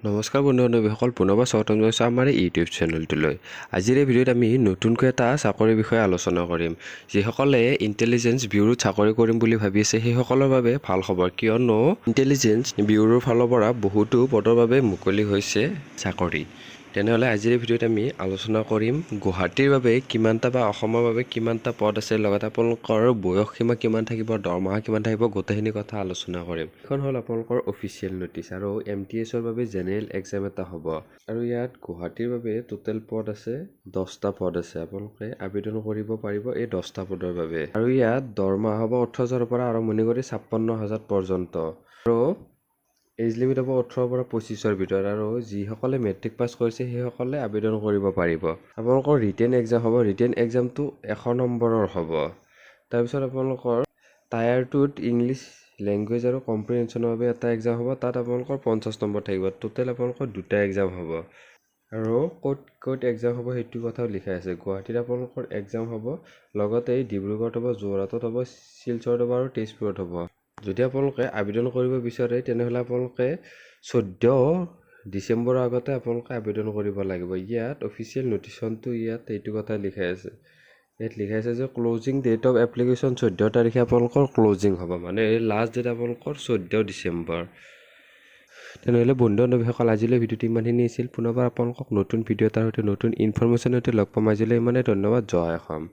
নমস্কাৰ বন্ধু-বান্ধৱীসকল, পুনৰবাৰ স্বাগতম জনাইছোঁ আমাৰ ইউটিউব চেনেলটোলৈ। আজিৰ এই ভিডিঅ'ত আমি নতুনকৈ এটা চাকৰিৰ বিষয়ে আলোচনা কৰিম। যিসকলে ইণ্টেলিজেন্স ব্যুৰোত চাকৰি কৰিম বুলি ভাবি আছে সেইসকলৰ বাবে ভাল খবৰ, কিয়নো ইণ্টেলিজেন্স ব্যুৰোৰ ফালৰ পৰা বহুতো পদৰ বাবে মুকলি হৈছে চাকৰি। তেনেহ'লে আজিৰ এই ভিডিঅ'ত আমি আলোচনা কৰিম গুৱাহাটীৰ বাবে কিমানটা বা অসমৰ বাবে কিমানটা পদ আছে, লগতে আপোনালোকৰ বয়স সীমা কিমান থাকিব, দৰমহা কিমান থাকিব, গোটেইখিনি কথা আলোচনা কৰিম। এইখন হ'ল আপোনালোকৰ অফিচিয়েল নটিচ আৰু MTSৰ বাবে জেনেৰেল এক্সাম এটা হ'ব। আৰু ইয়াত গুৱাহাটীৰ বাবে টোটেল পদ আছে 10টা পদ আছে। আপোনালোকে আবেদন কৰিব পাৰিব এই 10টা পদৰ বাবে। আৰু ইয়াত দৰমহা হ'ব 18,000ৰ পৰা আৰম্ভণি কৰি 56,000 পৰ্যন্ত। আৰু এজ লিমিট হ'ব 18 পৰা 25ৰ ভিতৰত। আৰু যিসকলে মেট্ৰিক পাছ কৰিছে সেইসকলে আবেদন কৰিব পাৰিব। আপোনালোকৰ ৰিটেন এক্সাম হ'ব। ৰিটেন এক্সামটো 100 নম্বৰৰ হ'ব। তাৰপিছত আপোনালোকৰ টায়াৰ 2ত ইংলিছ লেংগুৱেজ আৰু কম্প্ৰিহেনশ্যনৰ বাবে এটা এক্সাম হ'ব। তাত আপোনালোকৰ 50 নম্বৰ থাকিব। টোটেল আপোনালোকৰ 2টা এক্সাম হ'ব। আৰু ক'ত এক্সাম হ'ব সেইটো কথাও লিখা আছে। গুৱাহাটীত আপোনালোকৰ এক্সাম হ'ব, লগতে ডিব্ৰুগড়ত হ'ব, যোৰহাটত হ'ব, শিলচৰত হ'ব আৰু তেজপুৰত হ'ব। যদি আপোনালোকে আবেদন কৰিব বিচাৰে তেনেহ'লে আপোনালোকে 14 ডিচেম্বৰৰ আগতে আপোনালোকে আবেদন কৰিব লাগিব। ইয়াত অফিচিয়েল নটিচনটো ইয়াত এইটো কথা লিখা আছে। ইয়াত লিখা আছে যে ক্লজিং ডেট অফ এপ্লিকেশ্যন 14 তাৰিখে আপোনালোকৰ ক্লজিং হ'ব, মানে লাষ্ট ডেট আপোনালোকৰ 14 ডিচেম্বৰ। তেনেহ'লে বন্ধু-বান্ধৱীসকল, আজিলৈ ভিডিঅ'টো ইমানখিনি আছিল। পুনৰবাৰ আপোনালোকক নতুন ভিডিঅ' এটাৰ সৈতে নতুন ইনফৰমেশ্যনৰ সৈতে লগ পাম। আজিলৈ ইমানেই, ধন্যবাদ। জয় অসম।